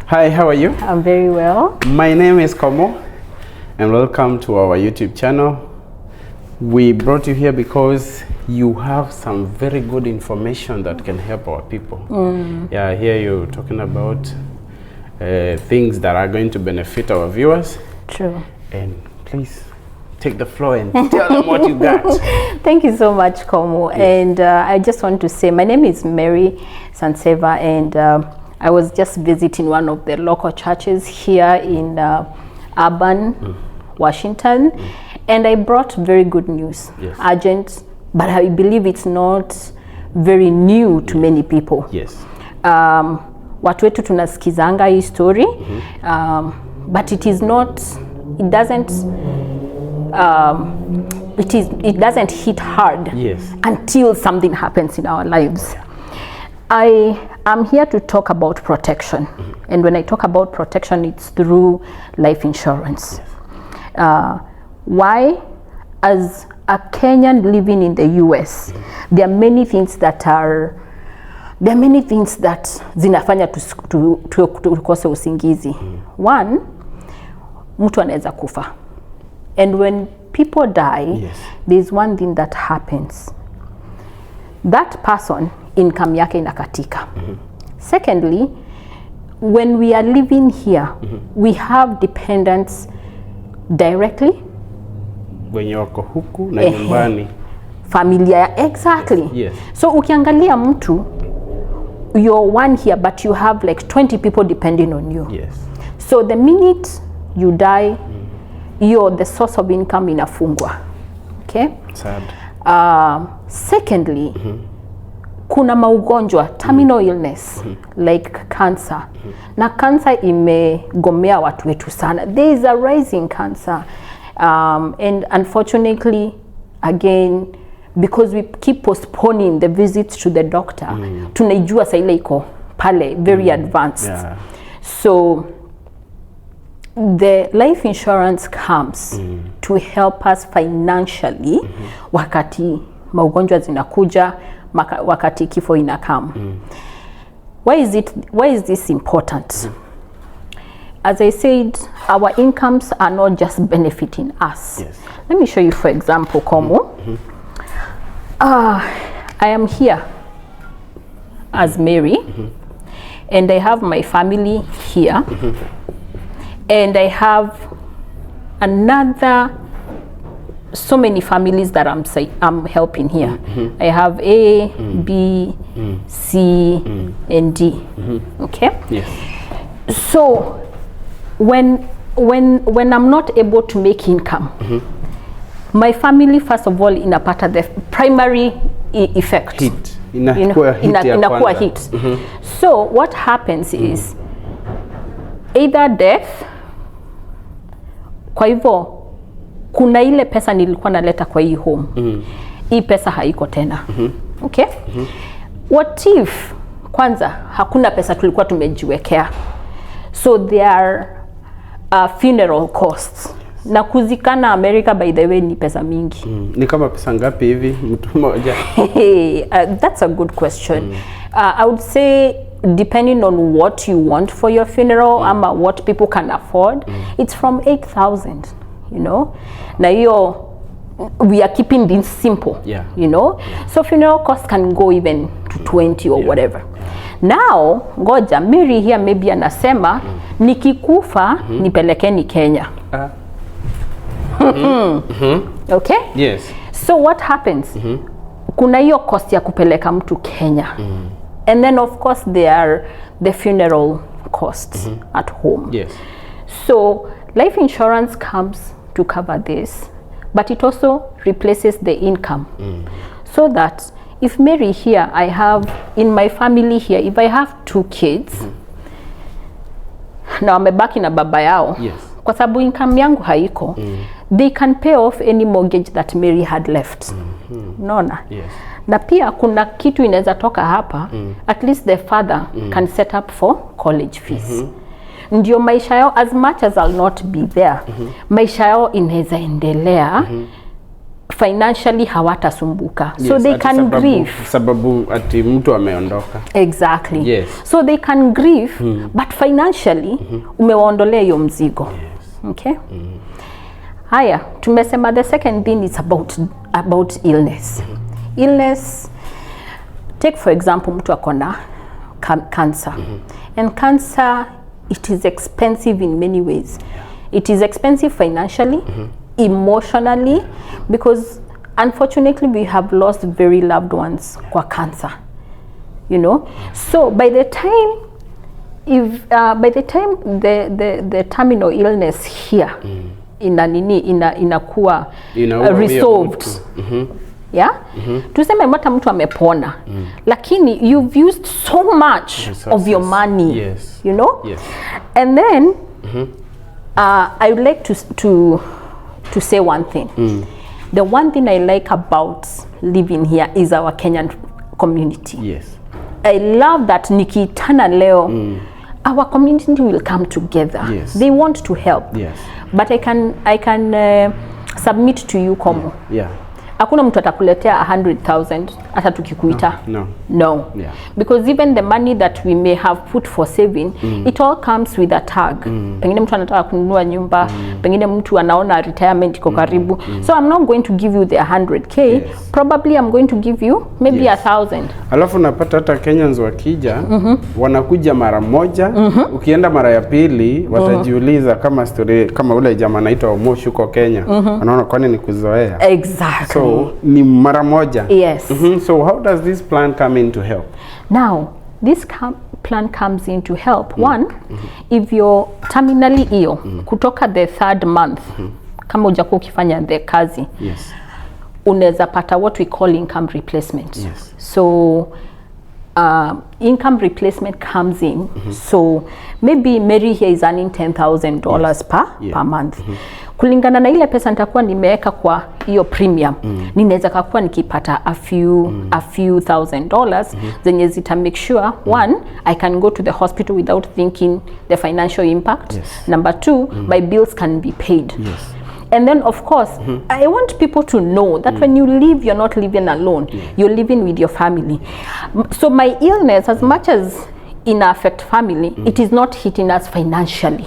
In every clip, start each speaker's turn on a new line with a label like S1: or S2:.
S1: Hi, how are you?
S2: I'm very well.
S1: My name is Komo and welcome to our YouTube channel. We brought you here because you have some very good information that can help our people. Yeah, I hear you talking about things that are going to benefit our viewers.
S2: True.
S1: And please take the floor and tell them what you got.
S2: Thank you so much, Komo. Yes. And I just want to say my name is Mary.sansaver, and I was just visiting one of the local churches here in Urban, Washington, and I brought very good news. Yes. Urgent, but I believe it's not very new to many people.
S1: Yes.
S2: Watu wetu tunasikizanga hii story, but it is not, it doesn't hit hard.
S1: Yes.
S2: Until something happens in our lives. I am here to talk about protection, and when I talk about protection, it's through life insurance. Why? As a Kenyan living in the US, there are many things that zinafanya tukose usingizi. One, mtu anaweza kufa, and when people die, there's one thing that happens. That person, income yake inakatika. Secondly, when we are living here, we have dependents directly.
S1: Wenye wako huku na nyumbani.
S2: Familia, exactly.
S1: Yes.
S2: So ukiangalia mtu, you're one here, but you have like 20 people depending on you.
S1: Yes.
S2: So the minute you die, you're the source of income inafungwa. Okay?
S1: Sad.
S2: Secondly, kuna maugonjwa, terminal illness, like cancer. Na cancer imegomea watu wetu sana. There is a rise in cancer. And unfortunately, again, because we keep postponing the visits to the doctor, tunaijua sa ile iko pale, very advanced.
S1: Yeah.
S2: So, the life insurance comes to help us financially wakati maugonjwa zinakuja, wakati kifo inakam. Why is this important? As I said, our incomes are not just benefiting us.
S1: Yes.
S2: Let me show you, for example, Komo. I am here as Mary, and I have my family here, and I have so many families that I'm helping here. I have A, B, C, and D. Okay?
S1: Yes.
S2: So when I'm not able to make income, my family first of all inapata the primary effect.
S1: Hit. Inakuwa hit.
S2: So what happens is either death. Kwa hivyo kuna ile pesa nilikuwa naleta kwa hii home. Hii pesa haiko tena. Okay? What if kwanza hakuna pesa tulikuwa tumejiwekea? So there are funeral costs. Na kuzikana America, by the way, ni pesa mingi.
S1: Ni kama pesa ngapi hivi mtu mmoja?
S2: That's a good question. I would say depending on what you want for your funeral, ama what people can afford, it's from 8,000, you know. Na hiyo, we are keeping this simple, you know. So funeral costs can go even to 20 or whatever. Now, ngoja, Mary here maybe anasema, nikikufa, nipelekeni Kenya. Okay?
S1: Yes.
S2: So what happens? Kuna hiyo cost ya kupeleka mtu Kenya. And then of course there are the funeral costs at home.
S1: Yes.
S2: So life insurance comes to cover this, but it also replaces the income. So that if Mary here, I have in my family here, if I have 2 kids, na wamebaki na baba yao, kwa sababu income yangu haiko, they can pay off any mortgage that Mary had left. Unaona?
S1: Yes.
S2: Na pia kuna kitu inaweza toka hapa, at least the father can set up for college fees. Ndio maisha yao, as much as I'll not be there, maisha yao inaweza endelea financially hawatasumbuka.
S1: Yes,
S2: so they can grieve.
S1: Sababu ati mtu ameondoka.
S2: Exactly.
S1: Yes.
S2: So they can grieve, but financially umewaondolea hiyo mzigo.
S1: Yes.
S2: Okay? Haya, tumesema the second thing is about illness. Illness, take for example mtu akona cancer. And cancer, it is expensive in many ways. It is expensive financially, emotionally, because unfortunately we have lost very loved ones kwa cancer. You know? So by the time the terminal illness here inakuwa resolved. Yeah? Tuseme hata mtu amepona. Lakini you've used so much of your money.
S1: Yes.
S2: You know?
S1: Yes.
S2: And then I would like to say one thing. The one thing I like about living here is our Kenyan community.
S1: Yes.
S2: I love that nikitana leo, our community will come together.
S1: Yes.
S2: They want to help.
S1: Yes.
S2: But I can submit to you Komo.
S1: Yeah.
S2: Hakuna mtu atakuletea 100,000 hata tukikuita. No.
S1: Yeah.
S2: Because even the money that we may have put for saving, it all comes with a tag. Pengine mtu anataka kununua nyumba, pengine mtu anaona retirement iko karibu. So I'm not going to give you the 100k.
S1: Yes.
S2: Probably I'm going to give you maybe 1,000.
S1: Alafu napata hata Kenyans wakija, wanakuja mara moja, ukienda mara ya pili, watajiuliza kama story, kama ule jamaa anaitwa Omosh huko Kenya. Wanaona kwani ni kuzoea.
S2: Exactly.
S1: So ni mara moja.
S2: Yes.
S1: So how does this plan come in to help?
S2: Now, this plan comes in to help. One, if you're terminally ill, kutoka the 3rd month, kama hujakuwa ukifanya the kazi,
S1: yes,
S2: unaweza pata what we call income replacement.
S1: Yes.
S2: So income replacement comes in. So maybe Mary here is earning $10,000 per month. Kulingana na ile pesa nitakuwa nimeweka kwa hiyo premium, ninaweza kuwa nikipata a few $1,000 zenye zita make sure one, I can go to the hospital without thinking the financial impact.
S1: Yes.
S2: Number 2, my bills can be paid.
S1: Yes.
S2: And then of course, I want people to know that when you live, you're not living alone. You're living with your family. So my illness, as much as ina affect family, it is not hitting us financially.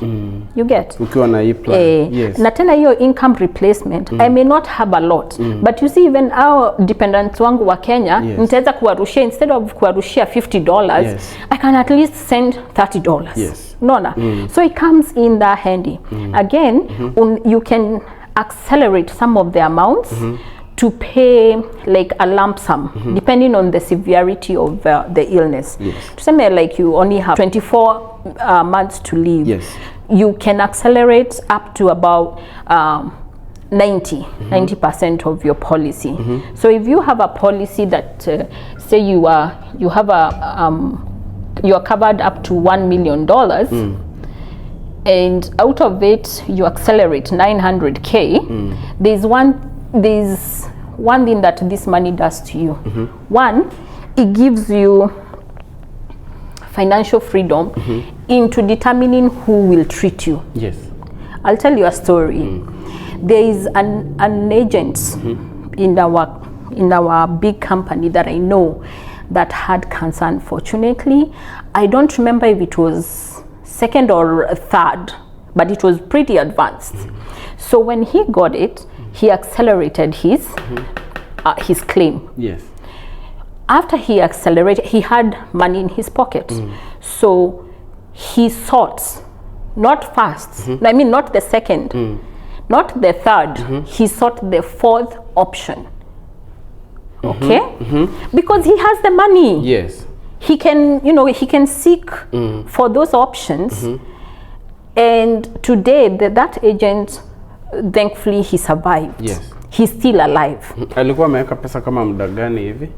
S2: You get?
S1: Ukiwa na hii plan. Yes.
S2: Na tena hiyo income replacement, I may not have a lot, but you see even our dependents wangu wa Kenya, nitaweza kuwarushia, instead of kuwarushia $50, I can at least send $30.
S1: Yes.
S2: Nona? So it comes in that handy. Again, you can accelerate some of the amounts to pay like a lump sum, depending on the severity of the illness.
S1: Yes.
S2: Tuseme like you only have 24 months to live.
S1: Yes.
S2: You can accelerate up to about 90% of your policy. So if you have a policy that say you are covered up to $1 million, and out of it you accelerate 900k, there's one thing that this money does to you. One, it gives you financial freedom into determining who will treat you.
S1: Yes.
S2: I'll tell you a story. There is an agent in our big company that I know that had cancer, unfortunately. I don't remember if it was 2nd or 3rd, but it was pretty advanced. So when he got it, he accelerated his claim.
S1: Yes.
S2: After he accelerated, he had money in his pocket. So he sought, not first, I mean not the 2nd, not the 3rd, he sought the 4th option. Okay? Because he has the money.
S1: Yes.
S2: He can, he can seek for those options. And today, that agent, thankfully, he survived.
S1: Yes.
S2: He's still alive.
S1: Alikuwa ameweka pesa kama muda gani hivi?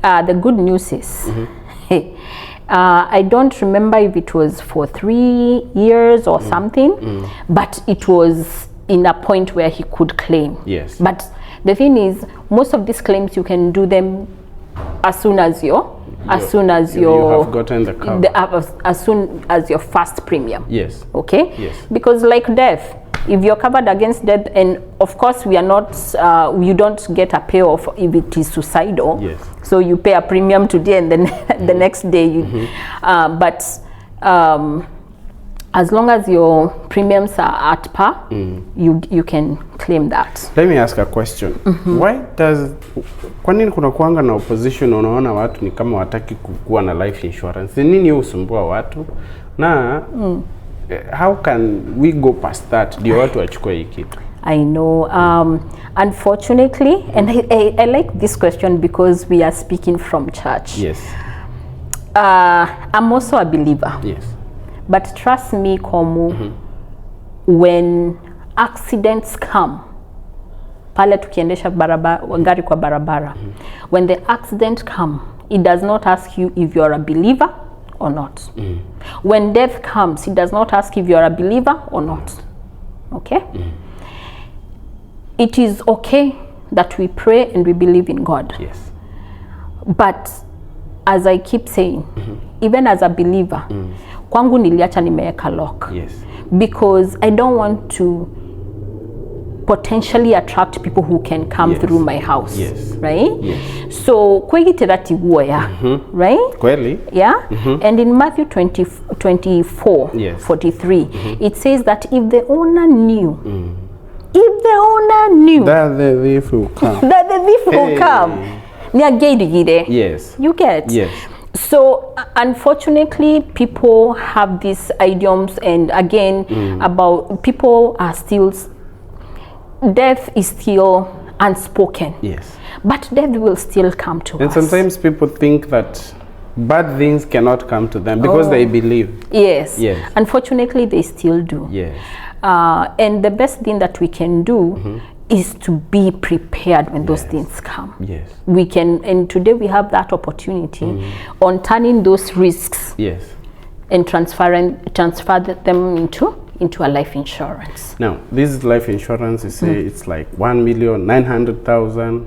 S2: The good news is, I don't remember if it was for 3 years or something, but it was in a point where he could claim.
S1: Yes.
S2: But the thing is, most of these claims you can do them as soon as you have gotten the cover. As soon as your first premium.
S1: Yes.
S2: Okay?
S1: Yes.
S2: Because like death, If you're covered against death, and of course we are not, you don't get a payoff if it is suicidal.
S1: Yes.
S2: So you pay a premium today and then the next day you, but as long as your premiums are at par, you can claim that.
S1: Let me ask a question. Why does, kwa nini kuna kuanga na opposition, unaona watu ni kama wataki kukuwa na life insurance? Nini usumbua watu? Na how can we go past that? Ndio watu wachukue hii kitu.
S2: I know. Unfortunately, and I like this question because we are speaking from church.
S1: Yes.
S2: I'm also a believer.
S1: Yes.
S2: But trust me, Komu, when accidents come, pale tukiendesha gari kwa barabara, when the accident come, it does not ask you if you're a believer or not. When death comes, it does not ask if you're a believer or not. Okay? It is okay that we pray and we believe in God.
S1: Yes.
S2: But as I keep saying, even as a believer, kwangu niliacha nimeweka lock.
S1: Yes.
S2: Because I don't want to potentially attract people who can come through my house.
S1: Yes.
S2: Right?
S1: Yes.
S2: So kwegiteratibuo ya, right?
S1: Kweli?
S2: Yeah. And in Matthew 24,
S1: Yes.
S2: 43, it says that if the owner knew,
S1: that the thief will come.
S2: that the thief will come,
S1: yes.
S2: you get.
S1: Yes.
S2: So unfortunately, people have these idioms, and again, about people are still, death is still unspoken.
S1: Yes.
S2: But death will still come to us.
S1: And sometimes people think that bad things cannot come to them because they believe.
S2: Yes.
S1: Yes.
S2: Unfortunately, they still do.
S1: Yes.
S2: And the best thing that we can do is to be prepared when those things come.
S1: Yes.
S2: We can, and today we have that opportunity on turning those risks.
S1: Yes.
S2: And transfer them into a life insurance.
S1: Now, this life insurance, you say it's like 1,900,000.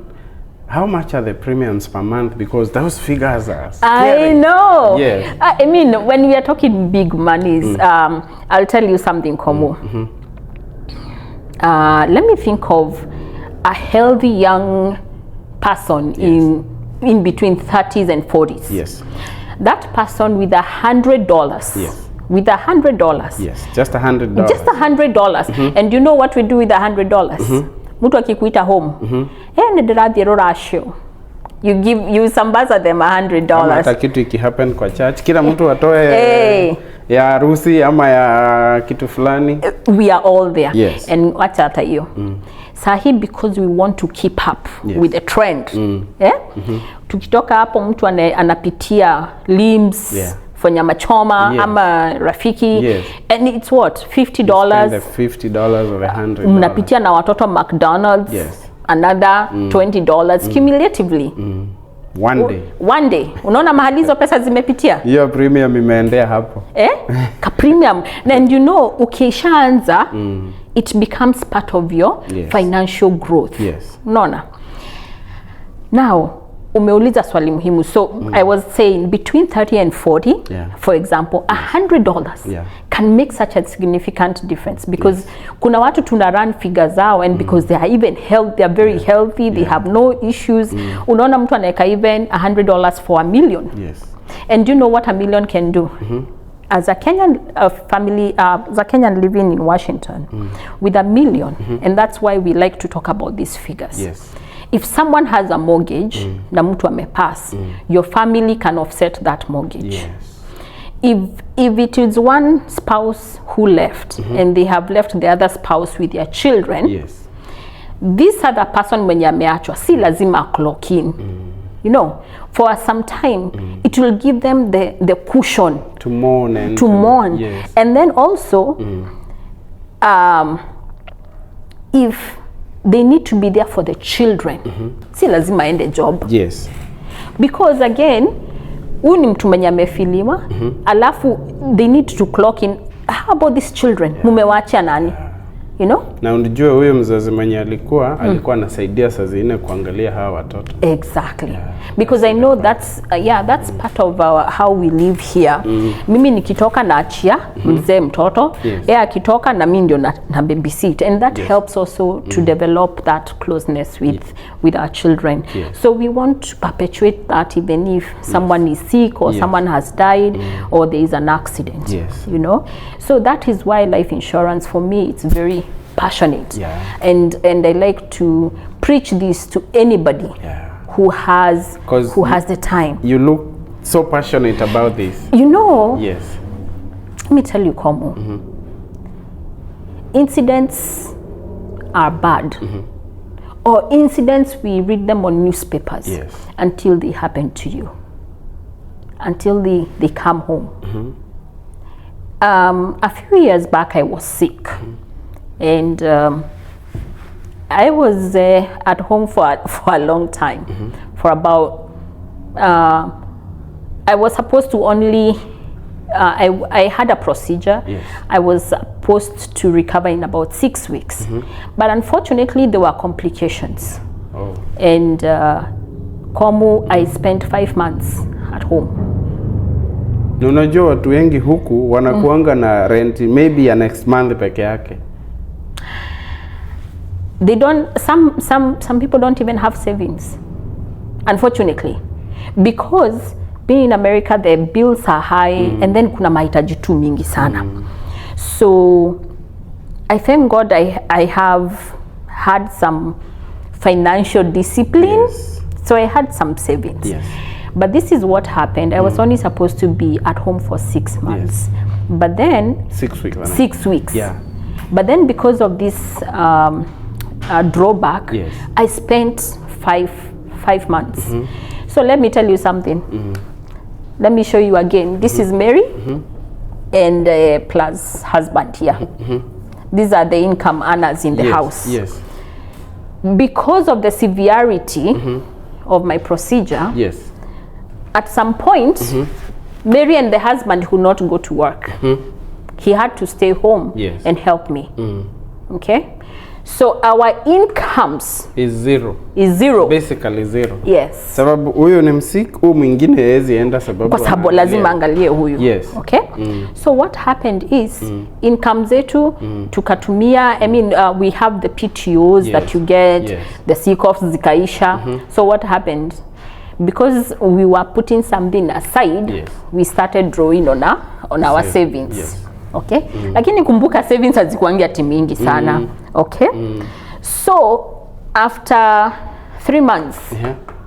S1: How much are the premiums per month? Because those figures are scary.
S2: I know.
S1: Yes.
S2: I mean, when we are talking big monies, I'll tell you something, Komu. Let me think of a healthy young person in between 30s and 40s.
S1: Yes.
S2: That person with $100.
S1: Yes.
S2: With $100.
S1: Yes, just $100.
S2: Just $100. And you know what we do with $100? Mtu akikuita home. You sambaza them $100.
S1: Hata kitu ikihappen kwa church, kila mtu atoe ya harusi ama ya kitu fulani.
S2: We are all there.
S1: Yes.
S2: And wacha hata hiyo. Sahi, because we want to keep up with the trend. Tukitoka hapo mtu anapitia limbs for nyama choma ama rafiki, and it's what, $50.
S1: $50 or $100.
S2: Mnapitia na watoto McDonald's, another $20 cumulatively.
S1: One day.
S2: Unaona mahali hizo pesa zimepitia?
S1: Hiyo premium imeendea hapo.
S2: Ka premium. And you know, ukishaanza, it becomes part of your financial growth.
S1: Yes.
S2: Unaona? Now, umeuliza swali muhimu. So I was saying between 30 and 40, for example, $100 can make such a significant difference, because kuna watu tuna run figures zao, and because they are even healthy, they are very healthy, they have no issues. Unaona mtu anaweka even $100 for $1 million.
S1: Yes.
S2: And do you know what $1 million can do? As a Kenyan family, as a Kenyan living in Washington, with $1 million, and that's why we like to talk about these figures.
S1: Yes.
S2: If someone has a mortgage, na mtu amepass, your family can offset that mortgage.
S1: Yes.
S2: If it is one spouse who left, and they have left the other spouse with their children, this other person mwenye ameachwa si lazima clock in. You know, for some time, it will give them the cushion
S1: to mourn and
S2: Yes. And then also, if they need to be there for the children, si lazima ende job.
S1: Yes.
S2: Because again, huyu ni mtu mwenye amefiliwa, alafu they need to clock in. How about these children? Mumewaachia nani? you know.
S1: Na unajua huyo mzazi mwenye alikuwa anasaidia saa zingine kuangalia hawa watoto.
S2: Exactly. Because I know that's that's part of how we live here. Mimi nikitoka naachia mzee mtoto, yeye akitoka na mimi ndio na babysit, and that helps also to develop that closeness with our children. So we want to perpetuate that even if someone is sick or someone has died or there is an accident. You know, so that is why life insurance for me, it's very passionate, and I like to preach this to anybody who has the time.
S1: You look so passionate about this.
S2: You know,
S1: yes.
S2: Let me tell you, Komu, incidents are bad, or incidents, we read them on newspapers until they happen to you, until they come home. A few years back, I was sick, and I was at home for a long time, for about, I was supposed to only, I had a procedure. I was supposed to recover in about 6 weeks, but unfortunately there were complications. And Komu, I spent 5 months at home.
S1: Unajua watu wengi huku wanakuanga na rent maybe ya next month peke yake.
S2: They don't, some people don't even have savings, unfortunately, because being in America, the bills are high, and then kuna mahitaji tu mingi sana. So I thank God I have had some financial discipline, so I had some savings. But this is what happened. I was only supposed to be at home for 6 months, but then
S1: 6 weeks.
S2: 6 weeks. But then because of this drawback, I spent five months. So let me tell you something. Let me show you again. This is Mary and plus husband here. These are the income earners in the house. Because of the severity of my procedure, at some point, Mary and the husband could not go to work. He had to stay home and help me. Okay? So our incomes
S1: is zero. Basically zero. Sababu huyo ni msik, huyu mwingine hawezi enda sababu
S2: kwa sababu lazima angalie huyu. Okay? So what happened is income zetu tukatumia, I mean we have the PTOs that you get, the sick-offs zikaisha. So what happened? Because we were putting something aside, we started drawing on our savings. Okay? Lakini kumbuka savings hazikuangia timingi sana. Okay? So after 3 months,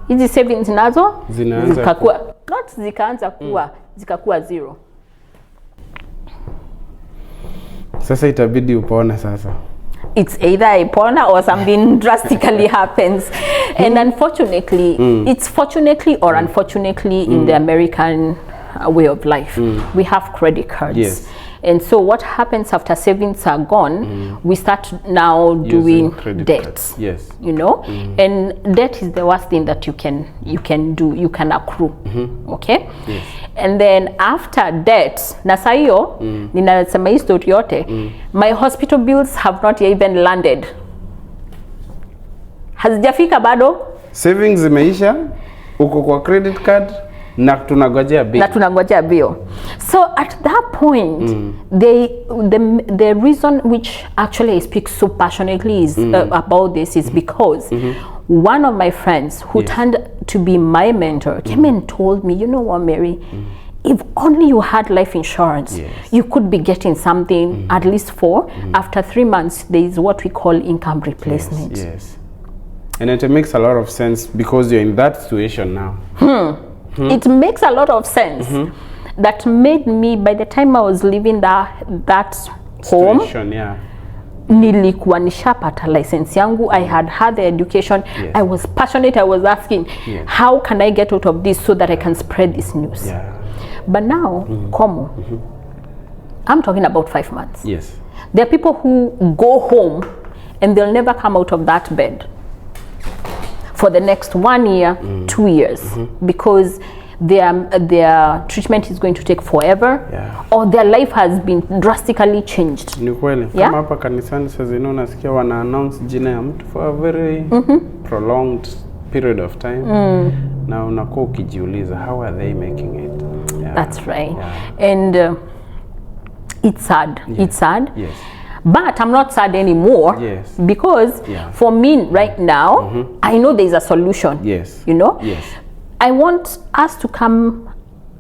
S2: hizi savings nazo zikakuwa zikakuwa zero.
S1: Sasa itabidi upone sasa.
S2: It's either I pona or something drastically happens. And unfortunately, it's fortunately or unfortunately in the American way of life, we have credit cards. And so what happens after savings are gone, we start now doing debt. You know, and debt is the worst thing that you can do. You can accrue. Okay. And then after debt, na sayo ninasema hii story yote, my hospital bills have not even landed. Hazijafika bado. Savings
S1: zimeisha, uko kwa credit card. Na tunangojea
S2: bill. So at that point, the reason which actually I speak so passionately is about this is because one of my friends who turned to be my mentor came and told me, you know what, Mary, if only you had life insurance, you could be getting something at least for after 3 months. There is what we call income replacement.
S1: And it makes a lot of sense because you're in that situation now.
S2: It makes a lot of sense. That made me, by the time I was living that home, nilikuwa nishapata license yangu. I had the education. I was passionate. I was asking, how can I get out of this so that I can spread this news? But now, Komo, I'm talking about 5 months. There are people who go home and they'll never come out of that bed for the next 1 year, 2 years, because their treatment is going to take forever, or their life has been drastically changed.
S1: Ni kweli. Kama hapa kanisani sasa nasikia wana announce jina ya mtu for a very prolonged period of time. Na unakuwa ukijiuliza, how are they making it?
S2: That's right. And it's sad. It's sad.
S1: Yes.
S2: But I'm not sad anymore, because for me right now, I know there's a solution.
S1: Yes.
S2: You know?
S1: Yes.
S2: I want us to come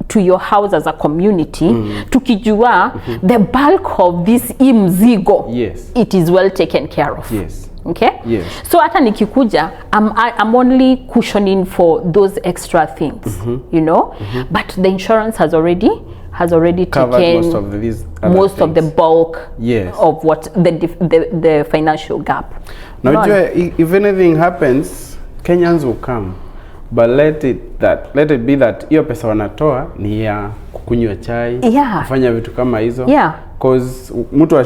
S2: to your house as a community, tukijua the bulk of this mzigo, it is well taken care of.
S1: Yes.
S2: Okay?
S1: Yes.
S2: So hata nikikuja, I'm only cushioning for those extra things, you know? But the insurance has already
S1: covered
S2: taken most of the bulk of what the financial gap.
S1: Now, if anything happens, Kenyans will come, but let it be that hiyo pesa wanatoa ni ya kukunywa chai, kufanya vitu kama hizo. Because mtu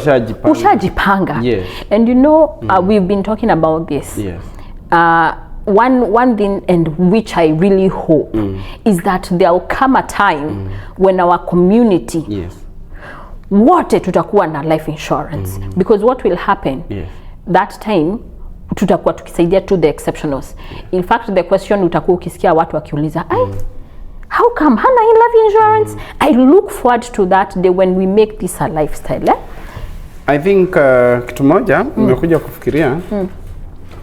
S1: ushajipanga. Yes.
S2: And you know, we've been talking about this.
S1: Yes.
S2: One thing, and which I really hope, is that there will come a time when our community, wote tutakuwa na life insurance. Because what will happen, that time, tutakuwa tukisaidia to the exceptionals. In fact, the question utakuwa ukisikia watu wakiuliza, how come hana life insurance? I look forward to that day when we make this a lifestyle.
S1: I think kitu moja nimekuja kufikiria,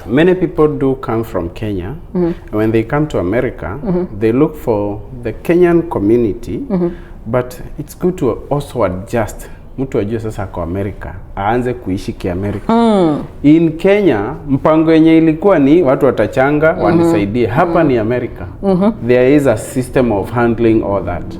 S1: many people do come from Kenya. When they come to America, they look for the Kenyan community, but it's good to also adjust. Mtu ajue sasa kwa America, aanze kuishi kiamerika. In Kenya, mpango yenye ilikuwa ni watu watachanga, wanisaidie. Hapa ni America. There is a system of handling all that.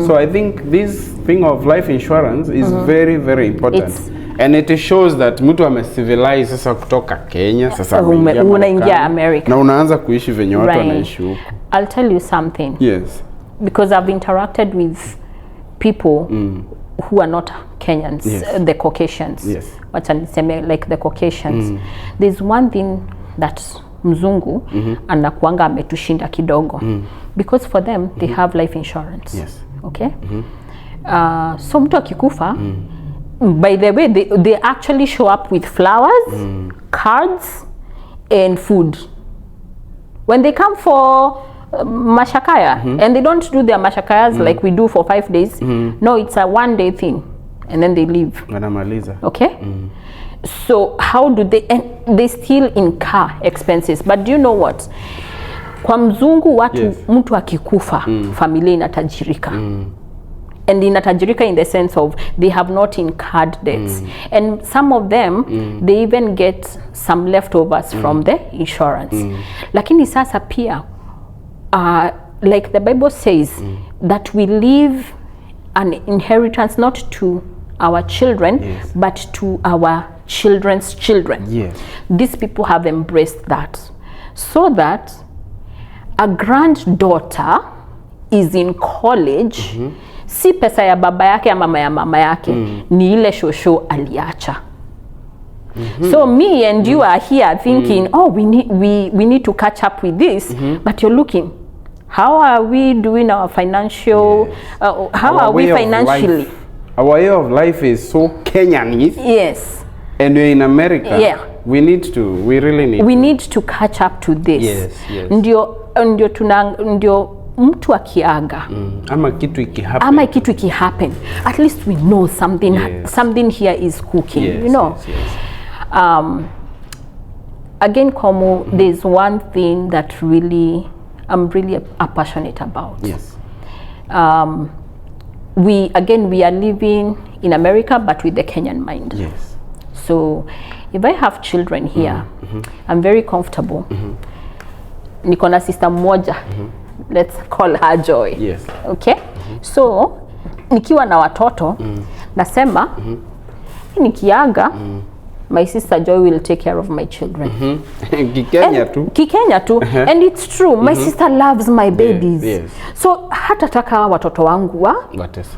S1: So I think this thing of life insurance is very, very important. And it shows that mtu amecivilize sasa kutoka Kenya, sasa
S2: unaingia America.
S1: Na unaanza kuishi venye watu wanaishi huko.
S2: I'll tell you something.
S1: Yes.
S2: Because I've interacted with people who are not Kenyans, the Caucasians.
S1: Yes.
S2: Like the Caucasians. There's one thing that mzungu anakuanga ametushinda kidogo. Because for them, they have life insurance.
S1: Yes.
S2: Okay? So mtu akikufa, by the way, they actually show up with flowers, cards, and food. When they come for mashakaya, and they don't do their mashakayas like we do for 5 days. No, it's a one-day thing, and then they leave. Okay? So how do they, and they still incur expenses. But do you know what? Kwa mzungu watu, mtu akikufa, familia inatajirika. And inatajirika in the sense of they have not incurred debts. And some of them, they even get some leftovers from the insurance. Lakini sasa pia, like the Bible says, that we leave an inheritance not to our children, but to our children's children. These people have embraced that. So that a granddaughter is in college, si pesa ya baba yake ya mama yake, ni ile shosho aliacha. So me and you are here thinking, oh, we need to catch up with this, but you're looking, how are we doing our financial, how are we financially?
S1: Our way of life is so Kenyan.
S2: Yes.
S1: And we're in America. We really need
S2: to catch up to this.
S1: Yes.
S2: Ndio mtu akiaga,
S1: ama kitu ikihappen,
S2: at least we know something here is cooking, you know. Again, Komu, there's one thing that I'm really passionate about. We are living in America, but with the Kenyan mind. So if I have children here, I'm very comfortable. Niko na sister moja, let's call her Joy. Okay? So nikiwa na watoto, nasema nikiaga, my sister Joy will take care of my children. Kikenya tu. And it's true, my sister loves my babies. So hatataka watoto wangu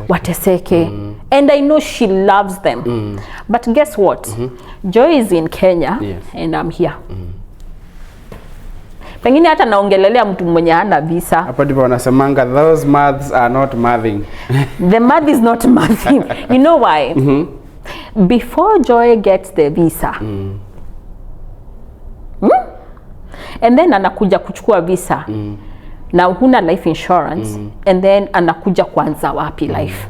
S2: wateseke. And I know she loves them. But guess what? Joy is in Kenya and I'm here. Pengine hata naongelelea mtu mwenye hana visa.
S1: Hapo ndipo wanasemanga those maths are not mathing.
S2: The math is not mathing. You know why? Before Joy gets the visa, and then anakuja kuchukua visa, na huna life insurance, and then anakuja kuanza wapi life?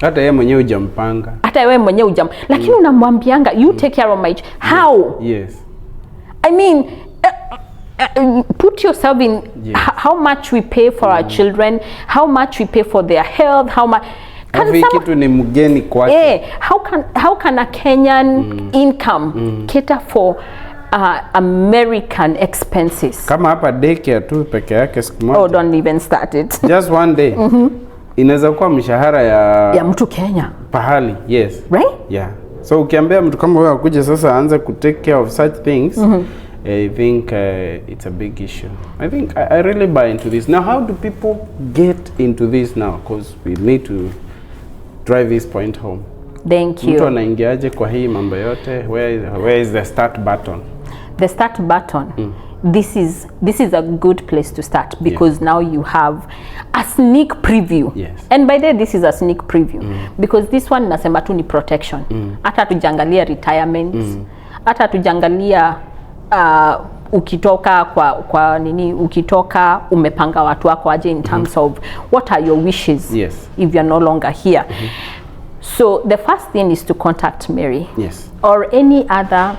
S1: Hata yeye mwenyewe hujampanga.
S2: Hata wewe mwenyewe lakini unamwambianga you take care of my how?
S1: Yes.
S2: I mean, put yourself in how much we pay for our children, how much we pay for their health, how much
S1: kitu ni mgeni kwake.
S2: How can a Kenyan income cater for American expenses?
S1: Kama hapa daycare tu peke yake siku moja.
S2: Oh, don't even start it.
S1: Just one day. Inaweza kuwa mshahara ya
S2: mtu Kenya.
S1: Pahali, yes.
S2: Right?
S1: Yeah. So ukiambia mtu kama wewe akuje sasa aanze ku take care of such things, I think it's a big issue. I think I really buy into this. Now, how do people get into this now? Because we need to drive this point home.
S2: Thank you.
S1: Mtu anaingiaje kwa hii mambo yote? Where is the start button?
S2: The start button. This is a good place to start because now you have a sneak preview.
S1: Yes.
S2: And by the way, this is a sneak preview because this one nasema tu ni protection. Hata tujangalia retirements, hata tujangalia ukitoka kwa nini, ukitoka umepanga watu wako aje in terms of what are your wishes if you're no longer here. So the first thing is to contact Mary or any other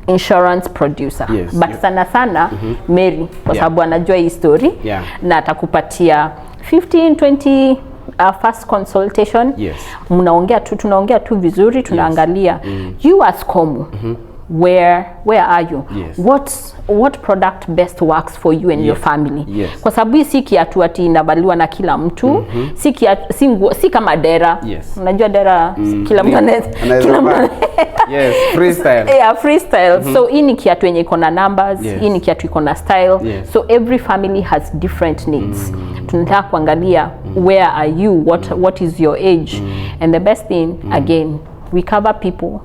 S2: insurance producer. But sana sana Mary kwa sababu anajua hii story na atakupatia 15-20 first consultation. Tunaongea tu vizuri, tunaangalia you as Komu. Where are you? What product best works for you and your family? Kwa sababu hii si kiatu ati inavaliwa na kila mtu, si kama dera. Unajua dera kila mtu anaweza.
S1: Freestyle.
S2: Freestyle. So hii ni kiatu yenye iko na numbers, hii ni kiatu iko na style. So every family has different needs. Tunataka kuangalia where are you, what is your age, and the best thing again, we cover people.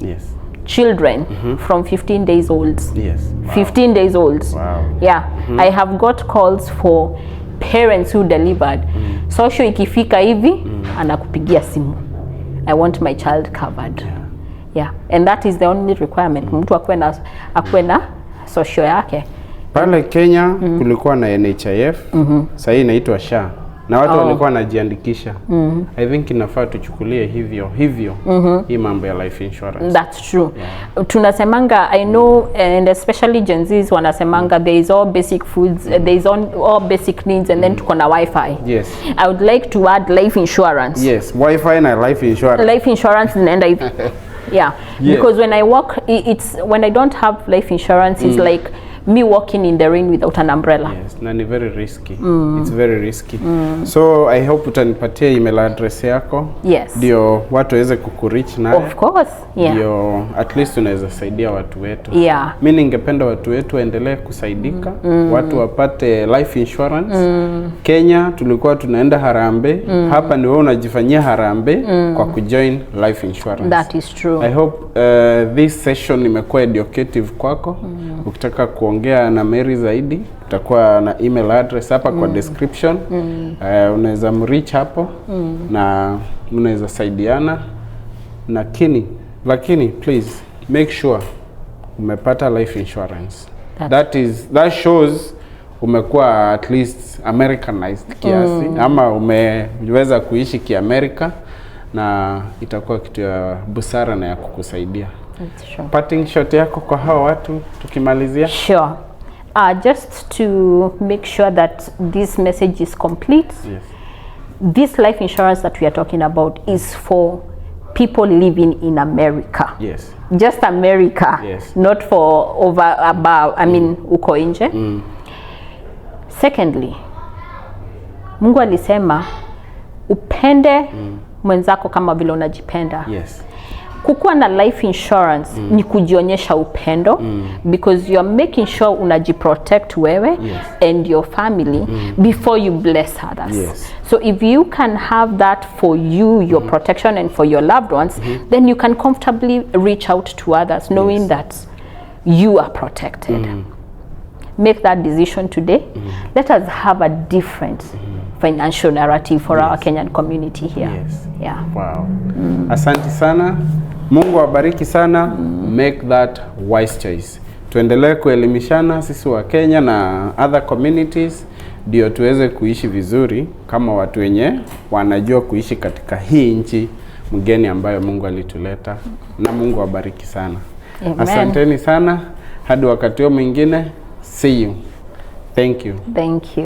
S2: Children from 15 days old. 15 days old. I have got calls for parents who delivered. Social ikifika hivi anakupigia simu, I want my child covered. And that is the only requirement. Mtu akuwe na social yake.
S1: Pale Kenya kulikuwa na NHIF, sasa hii inaitwa SHA. Na watu walikuwa wanajiandikisha. I think inafaa tuchukulie hivyo hii mambo ya life insurance.
S2: That's true. Tunasemanga, I know, and especially Gen Zs wanasemanga there is all basic foods, there is all basic needs, and then tuko na Wi-Fi. I would like to add life insurance.
S1: Wi-Fi na life insurance.
S2: Life insurance and because when I work, when I don't have life insurance, it's like me walking in the rain without an umbrella.
S1: Na ni very risky. It's very risky. So I hope utanipatia email address yako. Ndio watu waweze kukureach naye.
S2: Of course.
S1: Ndio at least unaweza saidia watu wetu. Mimi ningependa watu wetu waendelee kusaidika. Watu wapate life insurance. Kenya tulikuwa tunaenda Harambee. Hapa ni wewe unajifanyia Harambee kwa kujoin life insurance.
S2: That is true.
S1: I hope this session imekuwa educative kwako. Ukitaka kuongea na Mary zaidi, utakuwa na email address hapa kwa description. Unaweza mreach hapo na unaweza saidiana. Lakini please make sure umepata life insurance. That shows umekuwa at least Americanized kiasi ama umeweza kuishi kiamerika, na itakuwa kitu ya busara na ya kukusaidia. Parting shot yako kwa hawa watu tukimalizia?
S2: Sure. Just to make sure that this message is complete. This life insurance that we are talking about is for people living in America. Just America. Not for above, I mean uko nje. Secondly, Mungu alisema upende mwenzako kama vile unajipenda. Kukuwa na life insurance ni kujionyesha upendo because you are making sure unajiprotect wewe and your family before you bless others. So if you can have that for you, your protection, and for your loved ones, then you can comfortably reach out to others knowing that you are protected. make that decision today. Let us have a different financial narrative for our Kenyan community here. Yeah.
S1: Wow. Asante sana. Mungu awabariki sana. Make that wise choice. Tuendelee kuelimishana sisi wa Kenya na other communities ndio tuweze kuishi vizuri kama watu wenye wanajua kuishi katika hii nchi mgeni ambayo Mungu alituleta, na Mungu awabariki sana.
S2: Amen.
S1: Asanteni sana. Hadi wakati mwingine. See you. Thank you.
S2: Thank you.